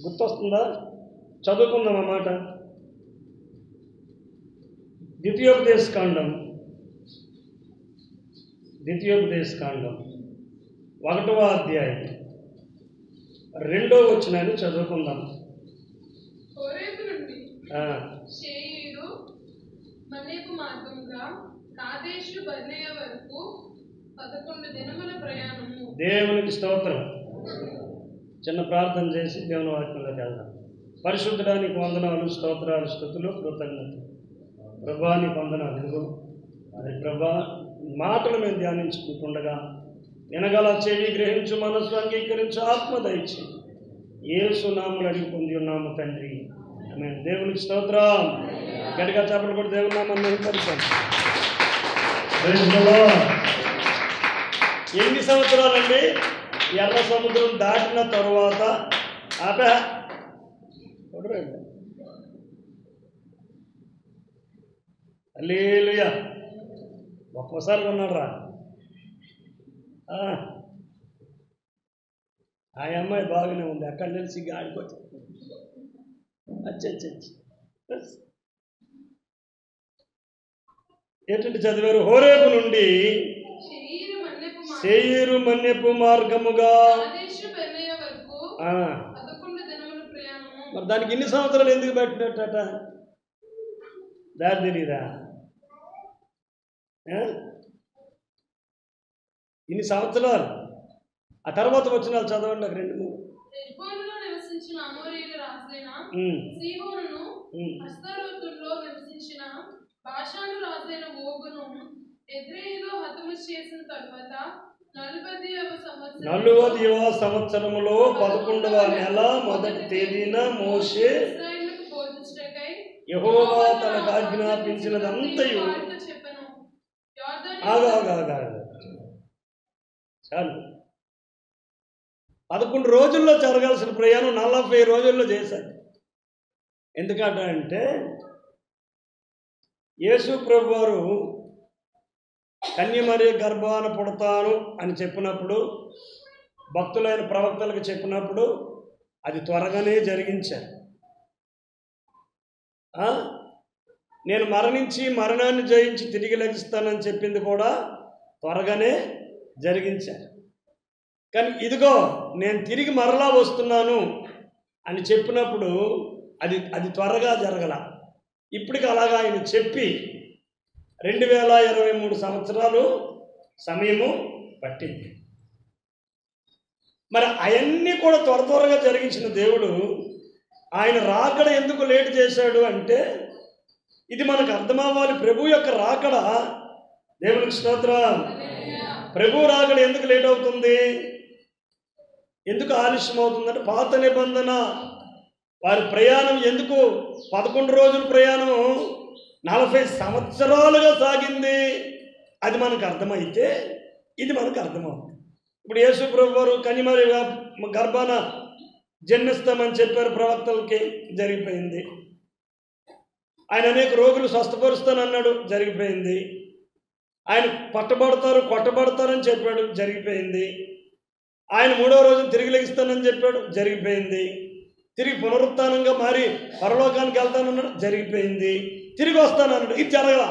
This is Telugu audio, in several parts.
గుర్తొస్తుందా? చదువుకుందాం అన్నమాట. ద్వితీయోపదేశకాండం 1వ అధ్యాయం 2వ వచనాన్ని చదువుకుందాం. హోరేబు నుండి షేయీరు మన్నేపు మార్గముగా కాదేషు బర్నేయ వరకు 11 దినముల ప్రయాణము. దేవునికి స్తోత్రం. చిన్న ప్రార్థన చేసి దేవుని వాక్యంలోకి వెళ్దాం. పరిశుద్ధడానికి వందనాలు, స్తోత్రాలు, స్తుతులు, కృతజ్ఞతలు. ప్రభా నీకు వందనాలు. ఇదిగో అది ప్రభా మాటలు మేము ధ్యానించుకుంటుండగా వినగల చెవి, గ్రహించు మనస్సు, అంగీకరించు ఆత్మ దయచి యేసు నామములో అడిగి పొంది ఉన్నాము తండ్రి. ఆమేన్. దేవునికి స్తోత్రం. గట్టిగా చప్పట్లు కొట్టి దేవుని నామాన్ని మహిమపరచండి. Praise the lord. ఎన్ని సంవత్సరాలండి? ఎర్ర సముద్రం దాటిన తరువాత హల్లెలూయా. ఒక్కోసారి ఉన్నాడు రా. ఆ అమ్మాయి బాగానే ఉంది. అక్కడి నుంచి గాడిపోతే ఏంటంటే చదివారు. హోరేబు నుండి షేయీరు మన్యపు మార్గముగా. మరి దానికి ఇన్ని సంవత్సరాలు ఎందుకు పెట్టినట్ట? దారి తెలీదా? ఇన్ని సంవత్సరాలు. ఆ తర్వాత వచ్చిన వాళ్ళు చదవండి. నాకు 2 3 40వ సంవత్సరములో 11వ నెల మొదటి తేదీన మోషే యెహోవా తనకు ఆజ్ఞాపించినదంతయు. చాలు. 11 రోజుల్లో జరగాల్సిన ప్రయాణం 40 రోజుల్లో చేశారు. ఎందుకంటే యేసు ప్రభు వారు కన్యమరియ గర్భాన పుడతాను అని చెప్పినప్పుడు, భక్తులైన ప్రవక్తలకు చెప్పినప్పుడు అది త్వరగానే జరిగించారు. నేను మరణించి మరణాన్ని జయించి తిరిగి లెగిస్తానని చెప్పింది కూడా త్వరగానే జరిగించారు. కానీ ఇదిగో నేను తిరిగి మరలా వస్తున్నాను అని చెప్పినప్పుడు అది త్వరగా జరగల. ఇప్పటికి అలాగా ఆయన చెప్పి 2023 సంవత్సరాలు సమయము పట్టింది. మరి అవన్నీ కూడా త్వరగా జరిగించిన దేవుడు ఆయన రాకడ ఎందుకు లేట్ చేశాడు అంటే, ఇది మనకు అర్థమవ్వాలి. ప్రభు యొక్క రాకడ, దేవునికి స్తోత్రం. ప్రభు రాకడ ఎందుకు లేట్ అవుతుంది, ఎందుకు ఆలస్యం అవుతుందంటే, పాత నిబంధన వారి ప్రయాణం ఎందుకు 11 రోజుల ప్రయాణం 40 సంవత్సరాలుగా సాగింది. అది మనకు అర్థమైతే ఇది మనకు అర్థమవుతుంది. ఇప్పుడు యేసు ప్రభు వారు కన్యమరి గర్భాన జన్మిస్తామని చెప్పారు, ప్రవక్తలకి, జరిగిపోయింది. ఆయన అనేక రోగులు స్వస్థపరుస్తానన్నాడు, జరిగిపోయింది. ఆయన పట్టబడతారు, కొట్టబడతారని చెప్పాడు, జరిగిపోయింది. ఆయన 3వ రోజున తిరిగి లెగిస్తానని చెప్పాడు, జరిగిపోయింది. తిరిగి పునరుత్థానంగా మారి పరలోకానికి వెళ్తానన్నాడు, జరిగిపోయింది. తిరిగి వస్తానన్నాడు, ఇది జరగల.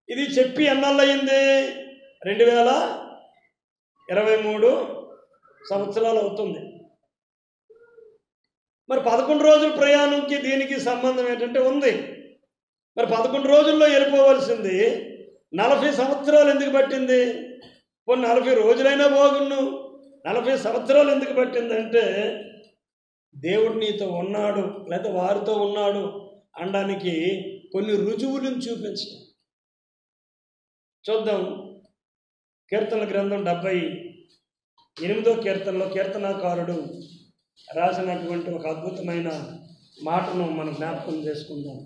ఇది చెప్పి ఎన్నాళ్ళు అయింది? 2023 సంవత్సరాలు అవుతుంది. మరి 11 రోజుల ప్రయాణంకి దీనికి సంబంధం ఏంటంటే ఉంది. మరి 11 రోజుల్లో వెళ్ళిపోవలసింది 40 సంవత్సరాలు ఎందుకు పట్టింది? కొన్ని 40 రోజులైనా బాగున్ను, 40 సంవత్సరాలు ఎందుకు పట్టిందంటే, దేవుడు నీతో ఉన్నాడు లేకపోతే వారితో ఉన్నాడు అనడానికి కొన్ని రుజువులను చూపించడం. చూద్దాం. కీర్తనల గ్రంథం 78వ కీర్తనలో కీర్తనాకారుడు రాసినటువంటి ఒక అద్భుతమైన మాటను మనం జ్ఞాపకం చేసుకుందాం.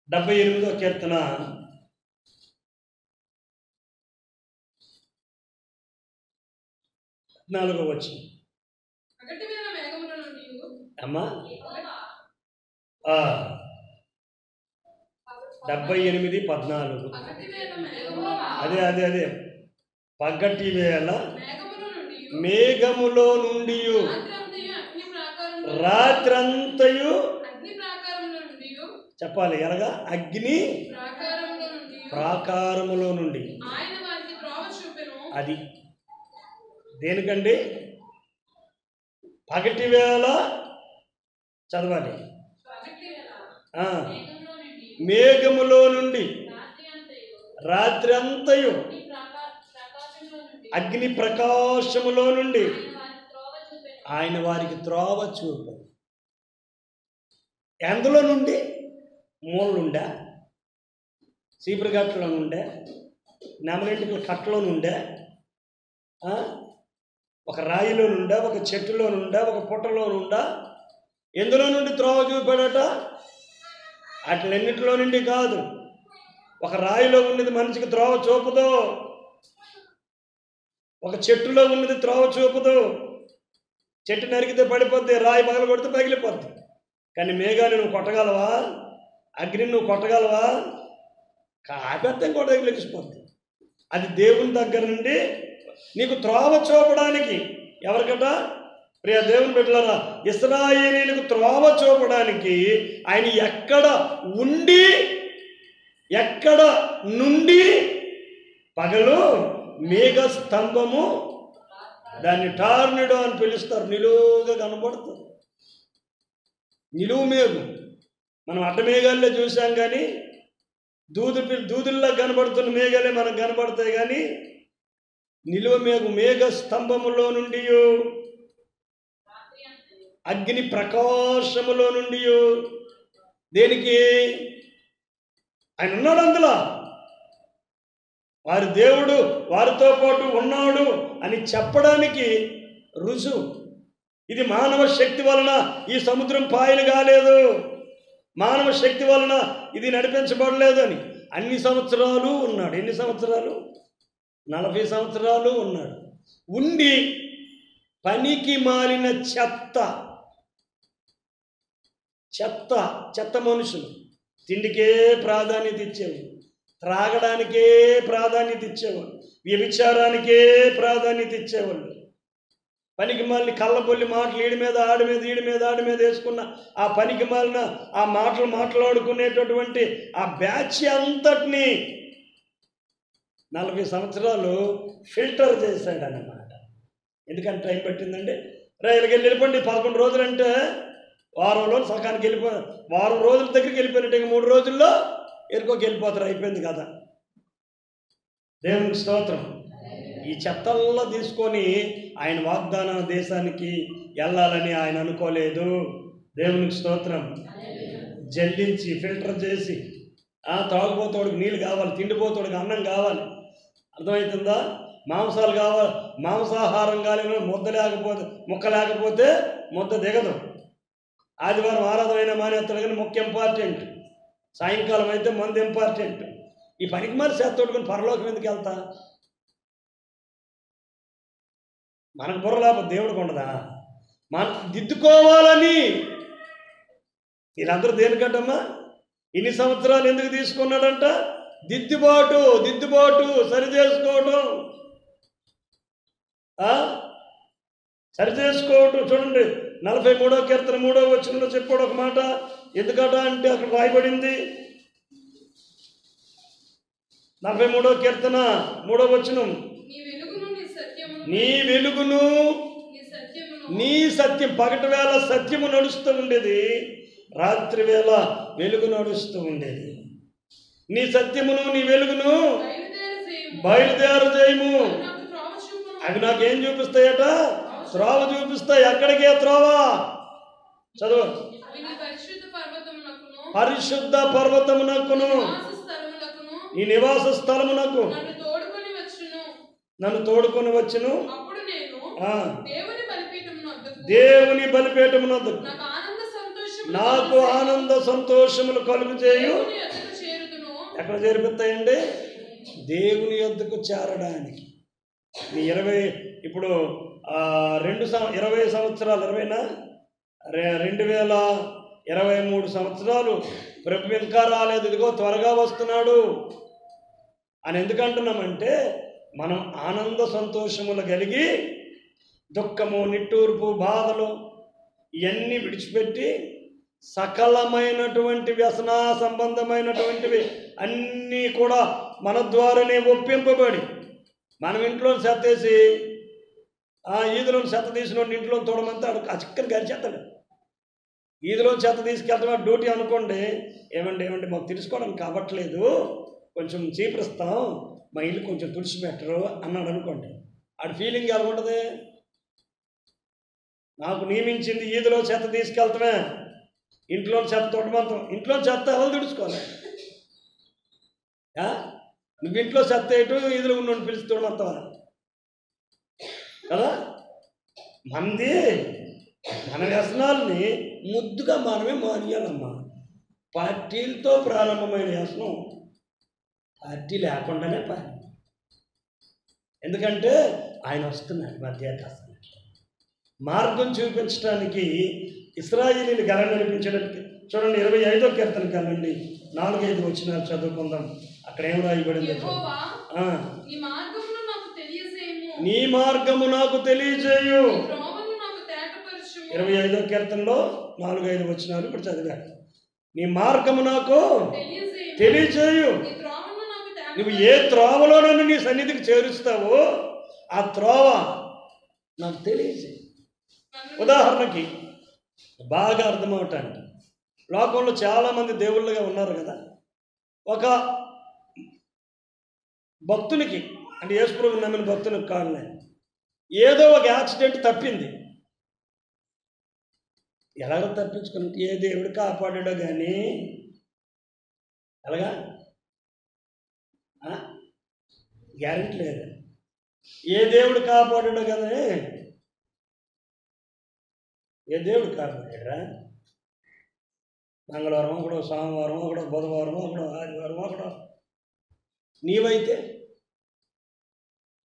78వ కీర్తన 14వ వచనం. అమ్మా 78:14. అదే పగటి వేళ మేఘములో నుండి రాత్రంతయు చెప్పాలి ఎలాగా అగ్ని ప్రాకారములో నుండి. అది దేనికండి? పగటి వేళ చదవాలి. మేఘములో నుండి రాత్రి అంతయు అగ్ని ప్రకాశములో నుండి ఆయన వారికి త్రోవ చూపు. ఎందులో నుండి? మూలలుండే, చీపురు కట్టలో నుండే, నెమలింటికల కట్టలో నుండే, ఒక రాయిలో నుండా, ఒక చెట్టులో నుండా, ఒక పుట్టలో నుండా, ఎందులో నుండి త్రోవ చూపాడట? అట్లన్నిటిలో నుండి కాదు. ఒక రాయిలో ఉన్నది మనిషికి త్రోవ చూపదు, ఒక చెట్టులో ఉన్నది త్రోవ చూపదు. చెట్టు నరికితే పడిపోద్ది, రాయి పగల కొడితే పగిలిపోద్ది. కానీ మేఘాన్ని నువ్వు కొట్టగలవా? అగ్నిని నువ్వు కొట్టగలవా? కాపెత్తం కూడా తగిలిపోద్ది. అది దేవుని దగ్గర నుండి నీకు త్రోవ చూపడానికి. ఎవరికట? ప్రియ దేవుని బిడ్డలారా, ఇశ్రాయేలీయులకు త్రోవ చూపడానికి ఆయన ఎక్కడ ఉండి ఎక్కడ నుండి పగలు మేఘ స్తంభము, దాన్ని టార్నిడో అని పిలుస్తారు, నిలువుగా కనబడుతుంది. నిలువు మేఘం మనం అడ్డమేఘాల్లో చూసాం, కానీ దూదుల్లా కనబడుతున్న మేఘాలే మనకు కనబడతాయి. కానీ నిలువ మేఘం మేఘ స్తంభములో నుండి అగ్ని ప్రకాశములో నుండి. దేనికి? ఆయన ఉన్నాడు అందులో. వారి దేవుడు వారితో పాటు ఉన్నాడు అని చెప్పడానికి రుజువు. ఇది మానవ శక్తి వలన ఈ సముద్రం పాయలు కాలేదు, మానవ శక్తి వలన ఇది నడిపించబడలేదు అని. అన్ని సంవత్సరాలు ఉన్నాడు. ఎన్ని సంవత్సరాలు? 40 సంవత్సరాలు ఉన్నాడు. ఉండి పనికి మాలిన చెత్త మనుషులు తిండికే ప్రాధాన్యత ఇచ్చేవారు, త్రాగడానికే ప్రాధాన్యత ఇచ్చేవాళ్ళు, వ్యభిచారానికే ప్రాధాన్యత ఇచ్చేవాళ్ళు. పనికి మాలిన కళ్ళబొల్లి మాటలు ఈడి మీద ఆడి మీద వేసుకున్న ఆ పనికి మాలిన ఆ మాటలు మాట్లాడుకునేటటువంటి ఆ బ్యాచ్ అంతటిని 40 సంవత్సరాలు ఫిల్టర్ చేశాడన్నమాట. ఎందుకంటే టైం పట్టిందండి. రైలుకి వెళ్ళిపోండి. 11 రోజులు అంటే వారంలో సకానికి వారం రోజుల దగ్గరికి వెళ్ళిపోయినట్టు. ఇంక 3 రోజుల్లో ఎరుకోకి వెళ్ళిపోతారు, అయిపోయింది కదా. దేవునికి స్తోత్రం. ఈ చెత్తల్లో తీసుకొని ఆయన వాగ్దాన దేశానికి వెళ్ళాలని ఆయన అనుకోలేదు. దేవునికి స్తోత్రం. జల్లించి ఫిల్టర్ చేసి, తాగుపోతాడికి నీళ్ళు కావాలి, తిండిపోతాడికి అన్నం కావాలి. అర్థమవుతుందా? మాంసాలు కావాలి, మాంసాహారం కావాలి. ముక్క లేకపోతే ముద్ద దిగదు. ఆదివారం ఆరాధన మానేస్తాడు, కానీ ముక్క ఇంపార్టెంట్. సాయంకాలం అయితే మందు ఇంపార్టెంట్. ఈ పనికి మరి చేత్తోడుకొని పరలోకం ఎందుకు వెళ్తా? మనకు బుర్ర లేకపోతే దేవుడికి ఉండదా? మనం దిద్దుకోవాలని. వీళ్ళందరూ దేనికంటమ్మా? ఇన్ని సంవత్సరాలు ఎందుకు తీసుకున్నాడంట? దిద్దుబాటు సరి చేసుకోవటం, సరి చేసుకోవటం. చూడండి 43వ కీర్తన 3వ వచనంలో చెప్పాడు ఒక మాట. ఎందుకట అంటే అక్కడ రాయబడింది. 43వ కీర్తన 3వ వచనం, నీ వెలుగును నీ సత్యం. పగటి వేళ సత్యము నడుస్తూ ఉండేది, రాత్రి వేళ వెలుగు నడుస్తూ ఉండేది. నీ సత్యమును నీ వెలుగును బయలుదేరు చేయము. అవి నాకేం చూపిస్తాయట? త్రోవ చూపిస్తాయి. ఎక్కడికే త్రోవ? చదువు. పరిశుద్ధ పర్వతమునకును నీ నివాస స్థలమునకు నన్ను తోడుకొని వచ్చును. దేవుని బలిపీఠమునొద్దు నాకు ఆనంద సంతోషములు కలుగు చేయు. ఎక్కడ చేరిపిస్తాయండి? దేవుని యొద్దకు చేరడానికి. నీ 20 ఇప్పుడు 20 సంవత్సరాలు 20న 2020 23 సంవత్సరాలు ప్రభు ఇంకా రాలేదు, ఇదిగో త్వరగా వస్తున్నాడు అని ఎందుకంటున్నామంటే, మనం ఆనంద సంతోషములు కలిగి దుఃఖము, నిట్టూర్పు, బాధలు ఇవన్నీ విడిచిపెట్టి సకలమైనటువంటి వ్యసన సంబంధమైనటువంటివి అన్నీ కూడా మన ద్వారానే ఒప్పింపబడి, మనం ఇంట్లో చెత్తేసి ఈదులో చెత్త తీసిన ఇంట్లో తోడమంతా ఆ చిక్కని గరిచేస్తాడు. ఈదులో చెత్త తీసుకెళ్తాం డ్యూటీ అనుకోండి, ఏమండి మాకు తెలుసుకోవడానికి కావట్లేదు, కొంచెం చీపిస్తాం, మా ఇల్లు కొంచెం తుడిచిపెట్టరు అన్నాడు అనుకోండి. ఆడి ఫీలింగ్ ఎలా ఉంటుంది? నాకు నియమించింది ఈదులో చెత్త తీసుకెళ్తామే, ఇంట్లో చెత్త తోటమంతం, ఇంట్లో చెత్త ఎవరు తుడుచుకోవాలి? నువ్వు ఇంట్లో చెత్త వేయటం, ఈదులో ఉన్న పిలిచి తోడమంతావా కదా? మంది మన వ్యసనాలని ముద్దుగా మనమే మానేయాలమ్మా. పార్టీలతో ప్రారంభమైన వ్యసనం పార్టీ లేకుండానే పని. ఎందుకంటే ఆయన వస్తున్నాడు మధ్యాకాశానికి మార్గం చూపించడానికి, ఇశ్రాయేలీని గల నడిపించడానికి. చూడండి 25వ కీర్తనకి వెళ్ళండి, 4-5 వచనాలు చదువుకుందాం. అక్కడ ఏం రాయబడింది? నీ మార్గము నాకు తెలియజేయు. 25వ కీర్తనలో 4-5 వచనాలు ఇప్పుడు చదివాడు. నీ మార్గము నాకు తెలియజేయు. నువ్వు ఏ త్రోవలో నన్ను నీ సన్నిధికి చేరుస్తావో ఆ త్రోవ నాకు తెలియజేయి. ఉదాహరణకి బాగా అర్థమవటానికి, లోకంలో చాలామంది దేవుళ్ళుగా ఉన్నారు కదా. ఒక భక్తునికి, అంటే యేసుప్రభువుని నమ్మిన భక్తునికి కాదులే, ఏదో ఒక యాక్సిడెంట్ తప్పింది. ఎలాగో తప్పించుకుని ఏ దేవుడు కాపాడాడో కానీ, ఎలాగా గ్యారెంటీ లేదు. ఏ దేవుడు కాపాడాడో కానీ, ఏ దేవుడు కాపాడాడా? మంగళవారం ఒకడో, సోమవారం ఒకడో, బుధవారం ఒకడో, ఆదివారం ఒకడో. నీవైతే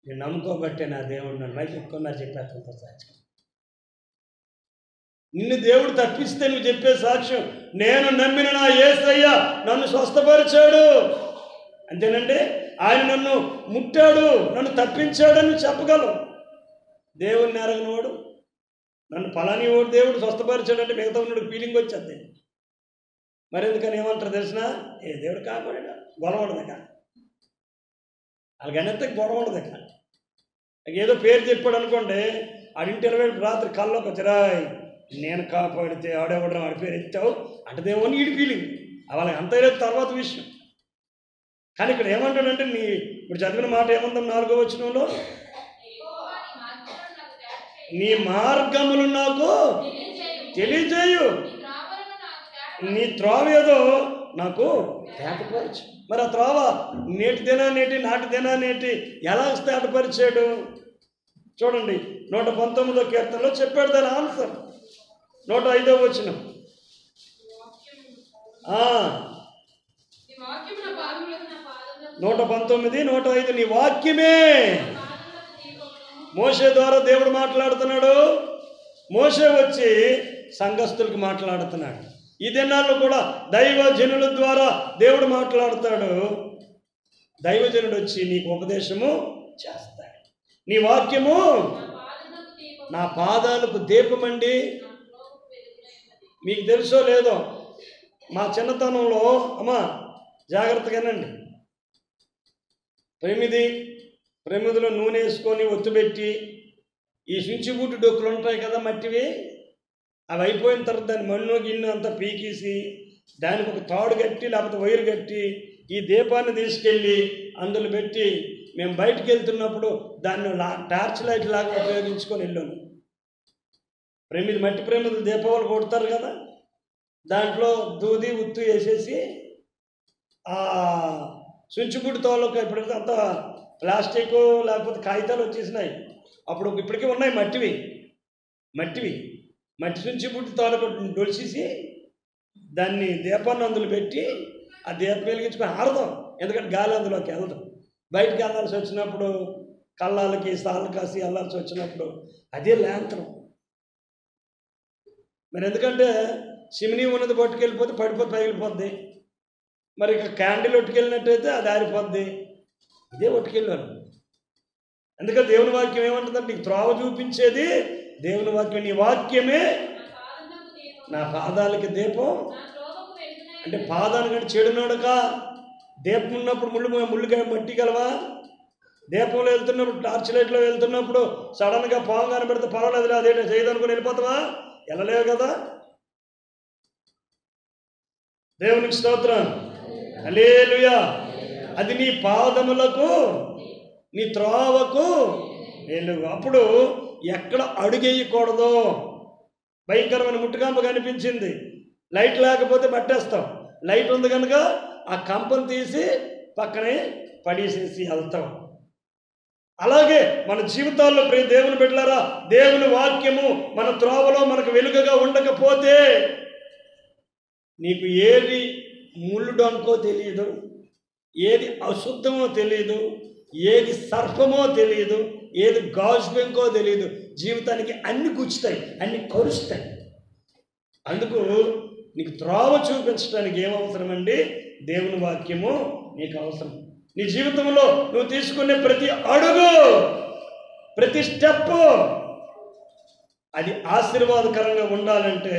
నేను నమ్ముకోబట్టే నా దేవుడు నన్ను లైఫ్ ఎక్కువ చెప్పేంత సాక్ష్యం. నిన్ను దేవుడు తప్పిస్తే నువ్వు చెప్పే సాక్ష్యం, నేను నమ్మిన నా యేసయ్య నన్ను స్వస్థపరిచాడు, అంతేనండి. ఆయన నన్ను ముట్టాడు, నన్ను తప్పించాడని నువ్వు చెప్పగలవు. దేవుడిని ఎరగనోడు, నన్ను పలాని ఓడు దేవుడు స్వస్థపరిచాడంటే మిగతా ఉన్నాడు ఫీలింగ్ వచ్చేది. మరి ఎందుకని ఏమంటారు తెలిసిన? ఏ దేవుడు కాపాడా, గొడవ ఉండదు కదా, అలాగనేస్తే గొడవ ఉండదు కదా. ఏదో పేరు చెప్పాడు అనుకోండి, ఆడింటి 20 రాత్రి కల్లోకి వచ్చిరాయ్, నేను కాపాడితే ఆడేవాడు ఆడి పేరు ఎత్తావు అంటే దేవుని ఈడి ఫీలింగ్. వాళ్ళకి అంత తర్వాత విషయం. కానీ ఇక్కడ ఏమంటాడంటే, ఇప్పుడు చదివిన మాట ఏముందాం 4వ వచనంలో, నీ మార్గములు నాకు తెలియజేయు, నీ త్రోవ ఏదో నాకు తేటపరచు. మరి ఆ త్రోవ నేటిదేనా నేటి, నాటిదేనా నేటి, ఎలా తేటపరిచాడు? చూడండి 119వ కీర్తనలో చెప్పాడు దాని ఆన్సర్. 105వ వచనం, 119, 105. నీ వాక్యమే. మోషే ద్వారా దేవుడు మాట్లాడుతున్నాడు. మోషే వచ్చి సంఘస్థులకు మాట్లాడుతున్నాడు. ఈ దినాల్లో కూడా దైవజనుల ద్వారా దేవుడు మాట్లాడతాడు. దైవజనుడు వచ్చి నీకు ఉపదేశము చేస్తాడు. నీ వాక్యము నా పాదాలకు దీపమండి. మీకు తెలుసో లేదో, మా చిన్నతనంలో అమ్మా జాగ్రత్తగానండి, ప్రమిదిలో నూనె వేసుకొని ఒత్తుపెట్టి, ఈ సుంచిబూటి డొక్కులు ఉంటాయి కదా మట్టివి, అవి అయిపోయిన తర్వాత దాన్ని మన్ను గిన్నె అంతా పీకేసి దానికి ఒక తాడు కట్టి లేకపోతే వైరు కట్టి ఈ దీపాన్ని తీసుకెళ్ళి అందులో పెట్టి మేము బయటికి వెళ్తున్నప్పుడు దాన్ని టార్చ్ లైట్ లాగా ఉపయోగించుకొని వెళ్ళాము. మట్టి ప్రమిదలు దీపావళి కొడతారు కదా, దాంట్లో దూది ఉత్తు వేసేసి ఆ సుంచిబుడ్డి తోలకు ఇప్పుడైతే అంత ప్లాస్టిక్ లేకపోతే కాగితాలు వచ్చేసినాయి. అప్పుడు ఇప్పటికీ ఉన్నాయి మట్టి సుంచిబుడ్డి తోలకు డొలిసేసి దాన్ని దీపాన్ని అందులో పెట్టి ఆ దీపం వెలిగించుకొని ఆడదాం. ఎందుకంటే గాలి అందులోకి వెళ్దాం. బయటకు వెళ్ళాల్సి వచ్చినప్పుడు, కళ్ళాలకి సాలు కాసి వెళ్ళాల్సి వచ్చినప్పుడు అదే లాంతరం. మరి ఎందుకంటే చిమినీ ఉన్నది పట్టుకెళ్ళిపోతే పడిపోతే పగిలిపోద్ది. మరి ఇక క్యాండిల్ ఒట్టుకెళ్ళినట్టయితే అది ఆరిపోద్ది. ఇదే ఒట్టుకెళ్ళాను. అందుకని దేవుని వాక్యం ఏమంటుందంటే నీకు త్రోవ చూపించేది దేవుని వాక్యం. నీ వాక్యమే నా పాదాలకి దీపం. అంటే పాదానికంటే చెడునడక. దీపం ఉన్నప్పుడు ముళ్ళుగా మట్టి గలవా? దీపంలో వెళ్తున్నప్పుడు, టార్చ్ లైట్లో వెళ్తున్నప్పుడు సడన్గా పాము కనబెడితే పర్వాలేదు, అదేంటి చేయదనుకుని వెళ్ళిపోతావా? వెళ్ళలేవు కదా. దేవునికి స్తోత్రం, హల్లెలూయా. అది నీ పాదములకు, నీ త్రోవకు వెలుగు. అప్పుడు ఎక్కడ అడుగేయకూడదు. భయంకరమైన ముట్టుకంప కనిపించింది, లైట్ లేకపోతే పట్టేస్తాం. లైట్ ఉంది కనుక ఆ కంపను తీసి పక్కనే పడేసేసి వెళ్తాం. అలాగే మన జీవితాల్లో ప్రియ దేవుని బిడ్డలారా, దేవుని వాక్యము మన త్రోవలో మనకు వెలుగుగా ఉండకపోతే నీకు ఏది ముళ్ళుడనుకో తెలియదు, ఏది అశుద్ధమో తెలియదు, ఏది సర్పమో తెలియదు, ఏది గాజు బెంకో తెలియదు. జీవితానికి అన్ని గుచ్చుతాయి, అన్ని కరుస్తాయి. అందుకు నీకు త్రోవ చూపించడానికి ఏమవసరమండి? దేవుని వాక్యము నీకు అవసరం. నీ జీవితంలో నువ్వు తీసుకునే ప్రతి అడుగు, ప్రతి స్టెప్ అది ఆశీర్వాదకరంగా ఉండాలంటే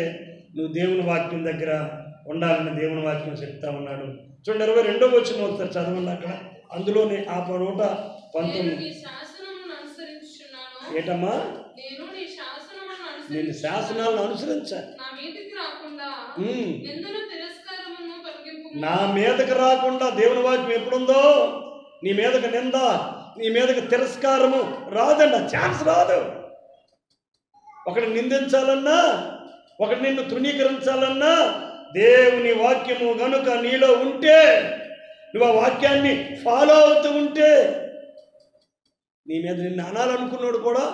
నువ్వు దేవుని వాక్యం దగ్గర ఉండాలని దేవుని వాక్యం చెప్తా ఉన్నాడు. చూడండి 22వ వచనం ఒకసారి చదవండి. అక్కడ అందులోనే ఆ 119 ఏటమ్మా? నేను శాసనాలను అనుసరించాను, నా మీదకి రాకుండా. దేవుని వాక్యం ఎప్పుడుందో నీ మీదకి నింద, నీ మీదకి తిరస్కారము రాదండి. ఛాన్స్ రాదు. ఒకటి నిందించాలన్నా, ఒకటి నిన్ను తృణీకరించాలన్నా దేవుని వాక్యము గనుక నీలో ఉంటే, నువ్వు ఆ వాక్యాన్ని ఫాలో అవుతూ ఉంటే, నీ మీద నిన్ను అనాలనుకున్నాడు కూడా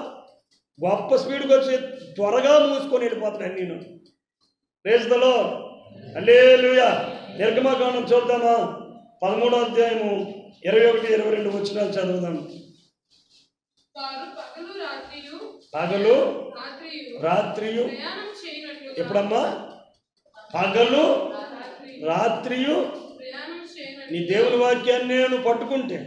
గొప్ప స్పీడ్కి వచ్చి త్వరగా మూసుకొని వెళ్ళిపోతున్నాను నేను. ప్రైజ్ ది లార్డ్, హల్లెలూయా. నిర్గమకాండం చూద్దామా? 13వ అధ్యాయము 21-22 వచనాలు చదువుదాం. పగలు రాత్రియు. ఎప్పుడమ్మా? పగలు రాత్రియు నీ దేవుని వాక్యాన్ని నువ్వు పట్టుకుంటే,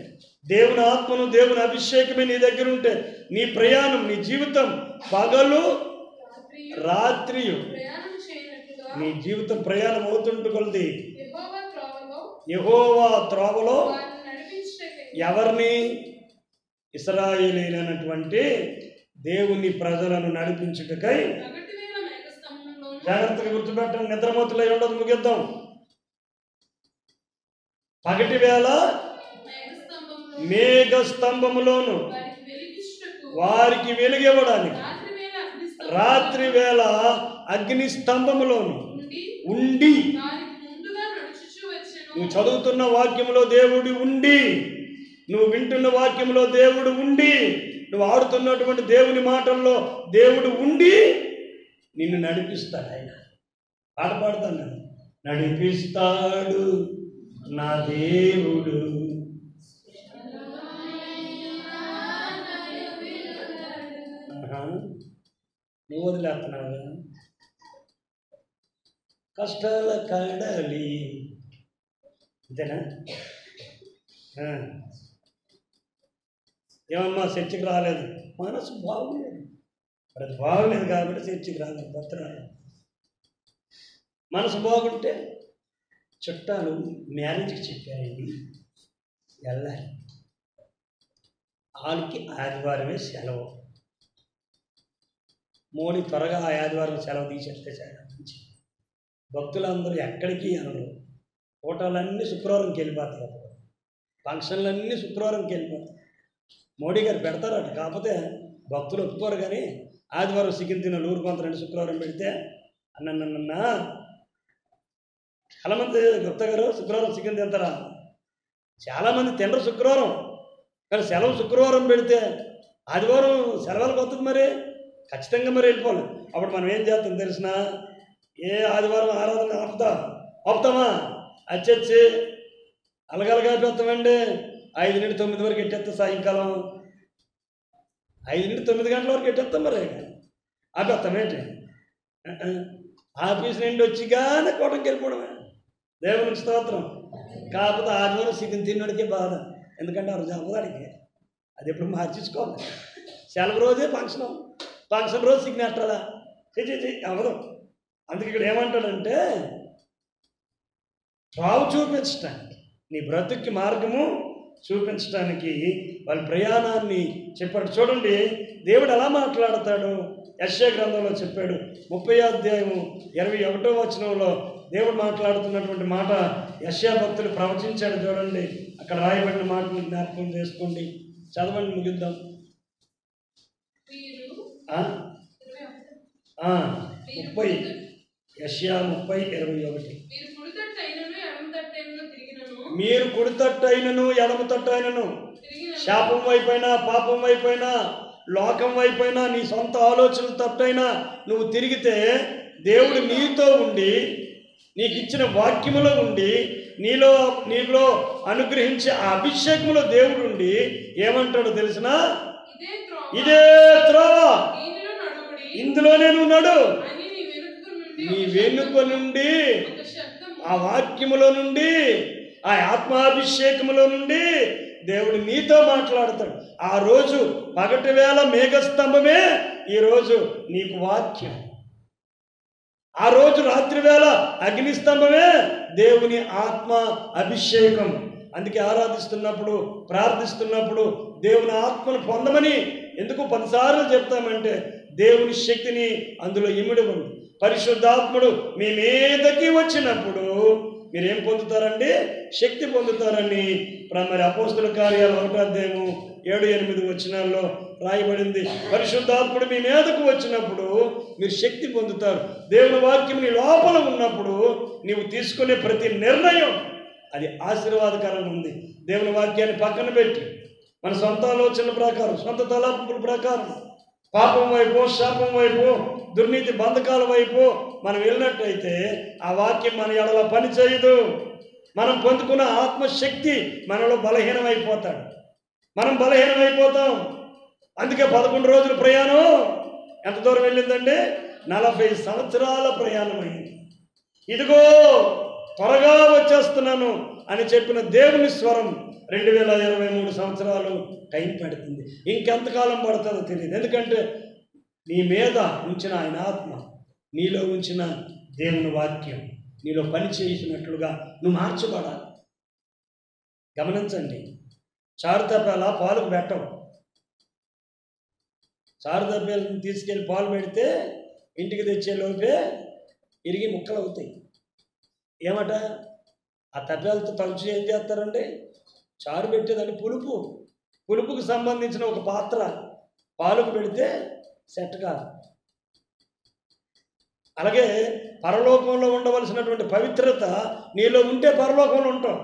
దేవుని ఆత్మను, దేవుని అభిషేకమే నీ దగ్గర ఉంటే, నీ ప్రయాణం, నీ జీవితం పగలు రాత్రియు నీ జీవితం ప్రయాణం అవుతుంటు కొలది యెహోవా త్రోవలో ఎవరిని? ఇశ్రాయేలీయులైనటువంటి దేవుని ప్రజలను నడిపించుటకై. జాగ్రత్తగా గుర్తుపెట్టండి, నిద్రమతులై ఉండదు. ముగిద్దాం. పగటి వేళ మేఘ స్తంభములోను వారికి వెలుగివ్వడానికి, రాత్రి వేళ అగ్ని స్తంభములోను ఉండి. నువ్వు చదువుతున్న వాక్యములో దేవుడు ఉండి, నువ్వు వింటున్న వాక్యంలో దేవుడు ఉండి, నువ్వు ఆడుతున్నటువంటి దేవుని మాటల్లో దేవుడు ఉండి నిన్ను నడిపిస్తాడు. ఆయన పాట పాడుతాను, నడిపిస్తాడు నా దేవుడు. నువ్వు వదిలేస్తున్నావు కష్టాల కడలి, అంతేనా? ఏమమ్మా చర్చికి రాలేదు? మనసు బాగులేదు, అది బాగులేదు కాబట్టి చర్చికి రాలేదు, భద్రాలు. మనసు బాగుంటే చుట్టాలు మ్యారేజ్కి చెప్పారండి, వెళ్ళాలి. వాళ్ళకి ఆదివారమే సెలవు. మోడీ త్వరగా ఆ ఆదివారం సెలవు తీసేస్తే చాలా మంచి. భక్తులందరూ ఎక్కడికి అనరు. హోటలన్నీ శుక్రవారంకి వెళ్ళిపోతారు, ఫంక్షన్లన్నీ శుక్రవారంకి వెళ్ళిపోతాయి. మోడీ గారు పెడతారట, కాకపోతే భక్తులు ఒప్పుకోరు. కానీ ఆదివారం చికెన్ తిన ఊరు కొంత శుక్రవారం పెడితే అన్న చాలామంది గుప్తా గారు శుక్రవారం చికెన్ తింటారా? చాలామంది తినరు శుక్రవారం, కానీ సెలవు శుక్రవారం పెడితే ఆదివారం సెలవులకు వస్తుంది. మరి ఖచ్చితంగా మరి వెళ్ళిపోవాలి. అప్పుడు మనం ఏం చేస్తాం తెలిసిన? ఏ ఆదివారం ఆరాధన ఆపుతామా? వచ్చి అలగలగా పెడతామండి. 5 నుండి 9 వరకు ఎట్టేస్తాం. సాయంకాలం 5 నుండి 9 గంటల వరకు ఎట్టేస్తాం. మరి ఆపేస్తాం ఏంటి? ఆఫీస్ నుండి వచ్చిగానే కోటకి వెళ్ళిపోవడమే. దేవునికి స్తోత్రం. కాకపోతే ఆదివారం చికెన్ తిన్నడికే బాధ, ఎందుకంటే ఆ రోజు అవ్వదానికి అది ఎప్పుడు మార్చేసుకోవాలి. సెలవు రోజే ఫంక్షన్ రోజు చికెన్ అట్టాలా అవ్వదు. అందుకే ఇక్కడ ఏమంటాడంటే త్రావు చూపించటానికి, నీ బ్రతుక్కి మార్గము చూపించడానికి వాళ్ళ ప్రయాణాన్ని చెప్పాడు. చూడండి దేవుడు ఎలా మాట్లాడతాడు. యెషయా గ్రంథంలో చెప్పాడు 30వ అధ్యాయము 21వ వచనంలో దేవుడు మాట్లాడుతున్నటువంటి మాట యెషయా భక్తులు ప్రవచించాడు. చూడండి అక్కడ రాయబడిన మాటను జ్ఞాపకం చేసుకోండి, చదవండి, ముగిద్దాం. 30 యెషయా 30:21. మీరు కుడి తట్టైనను ఎడమ తట్టైనను, శాపం వైపైనా పాపం వైపైనా లోకం వైపైనా నీ సొంత ఆలోచనలు తట్టైనా నువ్వు తిరిగితే దేవుడు నీతో ఉండి నీకు ఇచ్చిన వాక్యములో ఉండి నీలో అనుగ్రహించే ఆ అభిషేకములో దేవుడు ఉండి ఏమంటాడో తెలిసిన, ఇదే త్రోవ, ఇందులోనే నువ్వు నడు. నీ వెనుక నుండి ఆ వాక్యములో నుండి ఆ ఆత్మాభిషేకములో నుండి దేవుడు నీతో మాట్లాడతాడు. ఆ రోజు పగటి వేళ మేఘస్తంభమే ఈరోజు నీకు వాక్యం. ఆ రోజు రాత్రి వేళ అగ్నిస్తంభమే దేవుని ఆత్మ అభిషేకం. అందుకే ఆరాధిస్తున్నప్పుడు ప్రార్థిస్తున్నప్పుడు దేవుని ఆత్మను పొందమని ఎందుకు 10 సార్లు చెప్తామంటే దేవుని శక్తిని అందులో ఇమిడి ఉంది. పరిశుద్ధాత్ముడు మీ మీదకి వచ్చినప్పుడు మీరేం పొందుతారండి? శక్తి పొందుతారని మరి అపోస్తుల కార్యాలు 1వ అధ్యాయము 7-8 వచనాల్లో రాయబడింది. పరిశుద్ధాత్ముడు మీ మీదకు వచ్చినప్పుడు మీరు శక్తి పొందుతారు. దేవుని వాక్యం నీ లోపల ఉన్నప్పుడు నీవు తీసుకునే ప్రతి నిర్ణయం అది ఆశీర్వాదకరంగా ఉంది. దేవుని వాక్యాన్ని పక్కన పెట్టి మన సొంత ఆలోచనల ప్రకారం, సొంత తలాపుల ప్రకారం పాపం వైపు, శాపం వైపు, దుర్నీతి బంధకాల వైపు మనం వెళ్ళినట్టయితే ఆ వాక్యం మన ఎడల పని చేయదు. మనం పొందుకున్న ఆత్మశక్తి మనలో బలహీనమైపోతాడు, మనం బలహీనమైపోతాం. అందుకే 11 రోజుల ప్రయాణం ఎంత దూరం వెళ్ళిందండి? 40 సంవత్సరాల ప్రయాణం అయింది. ఇదిగో త్వరగా వచ్చేస్తున్నాను అని చెప్పిన దేవుని స్వరం 2023 సంవత్సరాలు టైం పడుతుంది. ఇంకెంతకాలం పడుతుందో తెలియదు. ఎందుకంటే నీ మీద ఉంచిన ఆయన ఆత్మ, నీలో ఉంచిన దేవుని వాక్యం నీలో పని చేసినట్లుగా నువ్వు మార్చబడాలి. గమనించండి, చారుతప్పేలా పాలకు పెట్టవు. చారుతప్పేలను తీసుకెళ్ళి పాలు పెడితే ఇంటికి తెచ్చే లోపే ఇరిగి ముక్కలు అవుతాయి. ఏమట ఆ తప్పేలతో తలుచు ఏం చేస్తారండి? చారు పెట్టేదాన్ని పులుపుకు సంబంధించిన ఒక పాత్ర పాలకు పెడితే సెట్ కాదు. అలాగే పరలోకంలో ఉండవలసినటువంటి పవిత్రత నీలో ఉంటే పరలోకంలో ఉంటాం.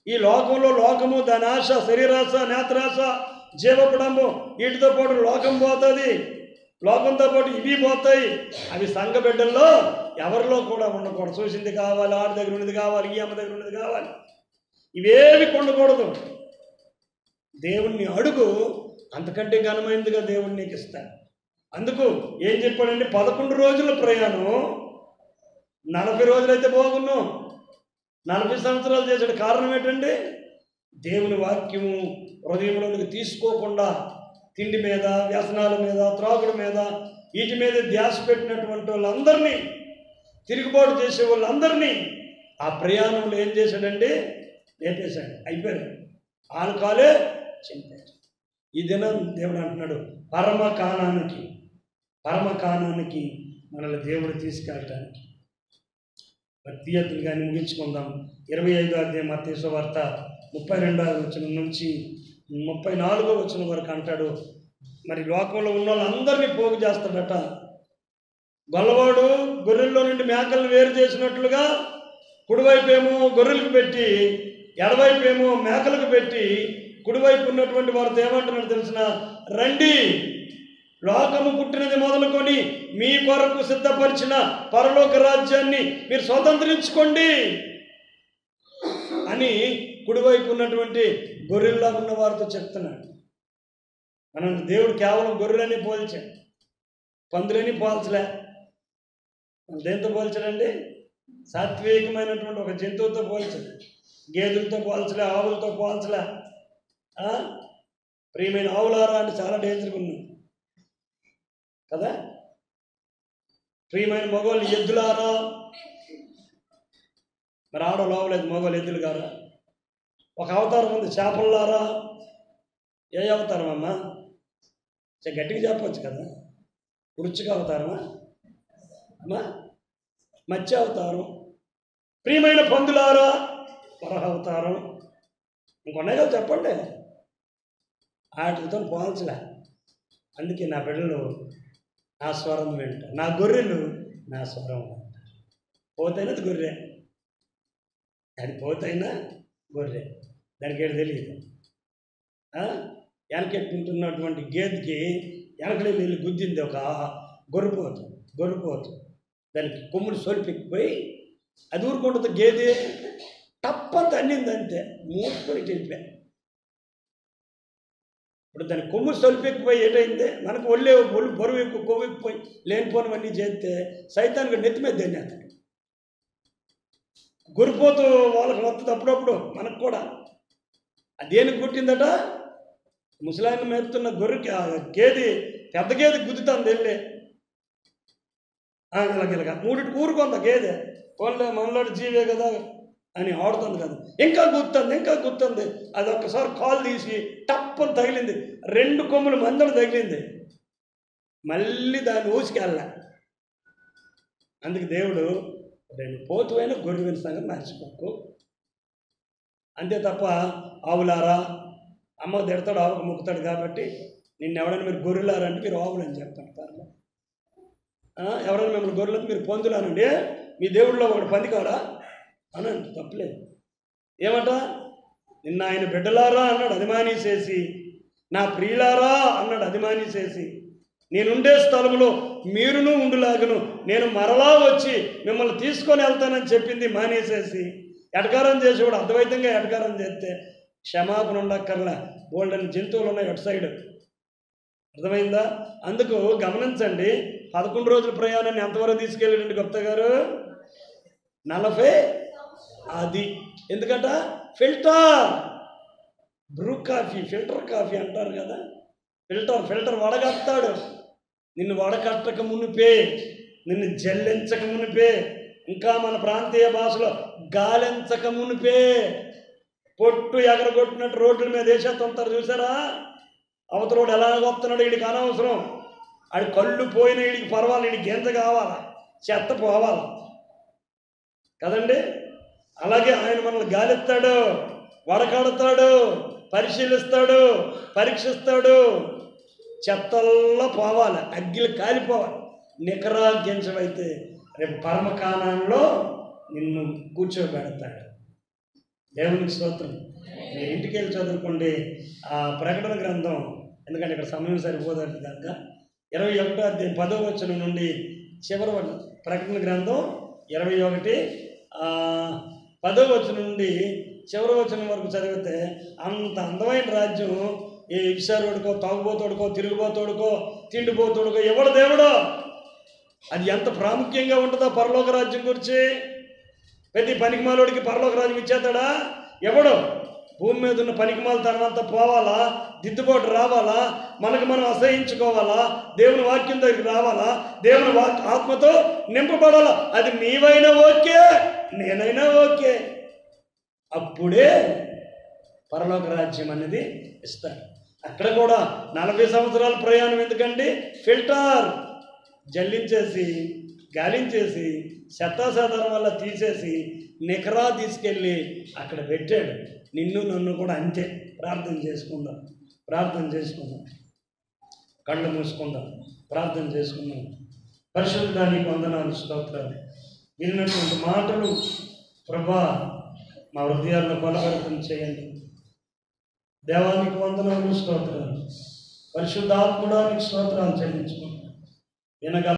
ఈ లోకంలో లోకము, దాని ఆశ, శరీరాశ, నేత్రాశ, జీవపడంబు వీటితో పాటు లోకం పోతుంది. లోకంతో పాటు ఇవి పోతాయి. అవి సంఘ బిడ్డల్లో ఎవరిలో కూడా ఉండకూడదు. చూసింది కావాలి, ఆడి దగ్గర ఉన్నది కావాలి, ఈ అమ్మ దగ్గర ఉన్నది కావాలి, ఇవేవి ఉండకూడదు. దేవుణ్ణి అడుగు, అంతకంటే ఘనమైనదిగా దేవుణ్ణి నీకు ఇస్తాడు. అందుకు ఏం చెప్పాడంటే 11 రోజుల ప్రయాణం 40 రోజులైతే బాగున్నాం, 40 సంవత్సరాలు చేశాడు. కారణం ఏంటండి? దేవుని వాక్యము హృదయంలోనికి తీసుకోకుండా తిండి మీద, వ్యసనాల మీద, త్రాగుడు మీద, వీటి మీద ధ్యాస పెట్టినటువంటి వాళ్ళందరినీ, తిరుగుబాటు చేసే వాళ్ళందరినీ ఆ ప్రయాణంలో ఏం చేశాడండి? లేపేశాడు. అయిపోయాడు, ఆనకాలే చింపాడు. ఈ దినం దేవుడు అంటున్నాడు పరమ కానానికి మనల్ని దేవుడు తీసుకెళ్ళటానికి. భక్తియాత్రలు కానీ ముగించుకుందాం. 25వ అధ్యాయం మత్తయి సువార్త 32వ వచనం నుంచి 34వ వచనం వరకు అంటాడు. మరి లోకంలో ఉన్న వాళ్ళందరినీ పోగు చేస్తాడట. గొల్లవాడు గొర్రెల్లో నుండి మేకలను వేరు చేసినట్లుగా కుడివైపేమో గొర్రెలకు పెట్టి, ఎడవైపేమో మేకలకు పెట్టి, కుడివైపు ఉన్నటువంటి వారితో ఏమంటున్నాడు తెలిసిన, రండి, లోకము పుట్టినది మొదలుకొని మీ కొరకు సిద్ధపరిచిన పరలోక రాజ్యాన్ని మీరు స్వతంత్రించుకోండి అని కుడివైపు ఉన్నటువంటి గొర్రెల్లా ఉన్న వారితో చెప్తున్నాడు. మనం దేవుడు కేవలం గొర్రెలని పోల్చాడు, పందులని పోల్చలే. దేంతో పోల్చాడండి? సాత్వికమైనటువంటి ఒక జంతువుతో పోల్చాడు. గేదెలతో పోల్చలే, ఆవులతో పోల్చలే. ప్రియమైన ఆవులారా అంటే చాలా డేంజర్గా ఉన్నాయి కదా. ప్రియమైన మగవాళ్ళు ఎద్దులారా, మరి ఆడవాళ్ళు ఆవులేదు, మగవాళ్ళు ఎద్దులు గారా. ఒక అవతారం ఉంది చేపల్లారా. ఏ అవతారం అమ్మా? గట్టిగా చెప్పవచ్చు కదా. వృచ్చిక అవతారమా అమ్మా? మత్స్య అవతారం. ప్రియమైన పందులారా, వరహ అవతారం. ఇంకొన్నాయి కదా చెప్పండి. వాటితో పోల్చలే. అందుకే నా బిడ్డలు నా స్వరం వింటారు, నా గొర్రెలు నా స్వరం వింటారు. పోతైనా గొర్రె, అది పోతైనా గొర్రె, దానికి ఏడు తెలియదు. వెనకెట్టుకుంటున్నటువంటి గేదెకి వెనకలే వెళ్ళి గుద్దింది ఒక గొర్రెపోతు. దానికి కొమ్ముడు సొలిపెక్కిపోయి అది ఊరుకుంటుంది. గేదె తప్పంత అన్నింది, అంతే మూసుకొని వెళ్ళిపోయా. ఇప్పుడు దాని కొమ్ముడు సొలిపెక్కిపోయి ఏటైంది? మనకు ఒళ్ళు బరువు ఎక్కువ, కొవ్వు ఎక్కుపోయి లేనిపోనివన్నీ చేస్తే సైతానికి నెత్తి మీద తినేస్తాడు. గొర్రెపోతు వాళ్ళకి వస్తుంది అప్పుడప్పుడు, మనకు కూడా. అదేనికి పుట్టిందట? ముసలాయన మేపుతున్న గొర్రెకి గేది, పెద్ద గేది గుద్దుతుంది వెళ్ళి. ఇలాగ మూడింటి ఊరుకుంది గేదె. వాళ్ళే మనలోటి జీవే కదా అని ఆడుతుంది కదా. ఇంకా గుర్తుంది. అది ఒక్కసారి కాలు తీసి టప్పని తగిలింది, 2 కొమ్ములు మందడు తగిలింది. మళ్ళీ దాన్ని ఊసికెళ్ళా. అందుకు దేవుడు నేను పోతువైన గొర్రె సంగతి మర్చిపోకు. అంతే తప్ప ఆవులారా, అమ్మ తిడతాడు, ఆవుకు మొక్కుతాడు కాబట్టి నిన్ను ఎవరైనా మీరు గొర్రెలారా అంటే మీరు ఆవులు అని చెప్తాను. ఎవరైనా మిమ్మల్ని గొర్రెలకు మీరు పొందులానండి, మీ దేవుడిలో ఒకటి పంది కాడా అనండి, తప్పలేదు. ఏమట? నిన్న ఆయన బిడ్డలారా అన్నాడు, అదిమానేసేసి. నా ప్రియులారా అన్నాడు, అదిమానేసేసి. నేనుండే స్థలంలో మీరును ఉండులాగను, నేను మరలా వచ్చి మిమ్మల్ని తీసుకొని వెళ్తానని చెప్పింది మానేసేసి ఎటకారం చేసేవాడు. అద్వైతంగా ఎటకారం చేస్తే క్షమాపణ ఉండక్కర్లా. బోల్డని జంతువులు ఉన్నాయి అటు సైడ్. అర్థమైందా? అందుకు గమనించండి, 11 రోజుల ప్రయాణాన్ని ఎంతవరకు తీసుకెళ్ళాడండి గుప్తా గారు? 40. అది ఎందుకట? ఫిల్టర్ కాఫీ అంటారు కదా. ఫిల్టర్ వడగడతాడు. నిన్ను వడకట్టక మునిపే, నిన్ను జల్లించక మునిపే, ఇంకా మన ప్రాంతీయ భాషలో గాలించక మునిపే, పొట్టు ఎగరగొట్టినట్టు రోడ్ల మీద వేసేస్తుంటారు చూసారా? అవతలోడు ఎలా వస్తున్నాడు, వీడికి అనవసరం. ఆడి కళ్ళు పోయిన వీడికి పర్వాలేదు, వీడికి గెంత కావాలా, చెత్త పోవాలా కదండి. అలాగే ఆయన మనల్ని గాలిస్తాడు, వడకడతాడు, పరిశీలిస్తాడు, పరీక్షిస్తాడు. చెత్తల్లో పోవాలి, అగ్గిలు కాలిపోవాలి. నికరా గింజవైతే రేపు పరమకాణంలో నిన్ను కూర్చోబెడతాడు. దేవునికి స్తోత్రం. మీరు ఇంటికి వెళ్ళి చదువుకోండి ఆ ప్రకటన గ్రంథం, ఎందుకంటే ఇక్కడ సమయం సరిపోదండి కనుక. 21వ అధ్యాయం 10వ వచనం నుండి చివరి ప్రకటన గ్రంథం 21 10వ వచనం నుండి చివరి వచనం వరకు చదివితే అంత అందమైన రాజ్యం ఏ ఇప్సారోడుకో, తాగుబోతోడుకో, తిరుగుబోతోడుకో, తిండిపోతోడుకో ఎవడు దేవుడో. అది ఎంత ప్రాముఖ్యంగా ఉంటుందో పరలోక రాజ్యం గురించి. ప్రతి పనికిమాలోడికి పరలోక రాజ్యం ఇచ్చేస్తాడా? ఎవడు? భూమి మీద ఉన్న పనికిమాల తనమంతా పోవాలా, దిద్దుబాటు రావాలా, మనకు మనం అసహించుకోవాలా, దేవుని వాక్యం దగ్గరికి రావాలా, దేవుని ఆత్మతో నింపబడాలా. అది నీవైనా ఓకే, నేనైనా ఓకే. అప్పుడే పరలోక రాజ్యం అనేది ఇస్తాడు. అక్కడ కూడా 40 సంవత్సరాల ప్రయాణం ఎందుకండి? ఫిల్టర్ జల్లించేసి, గాలించేసి, చెత్తాచెదారం వల్ల తీసేసి నికరా తీసుకెళ్ళి అక్కడ పెట్టాడు. నిన్ను నన్ను కూడా అంతే. ప్రార్థన చేసుకుందాం. కళ్ళు మూసుకుందాం, ప్రార్థన చేసుకుందాం. పరిశుద్ధానికి వందనాలు, స్తోత్రాలు. విన్నటువంటి మాటలు ప్రభా మా హృదయాలను బలపరితం చేయండి. దేవానికి వందనాలు, స్తోత్రాలు. పరిశుద్ధాత్ముడానికి స్తోత్రాలు చెల్లించుకుంటాం. వినగల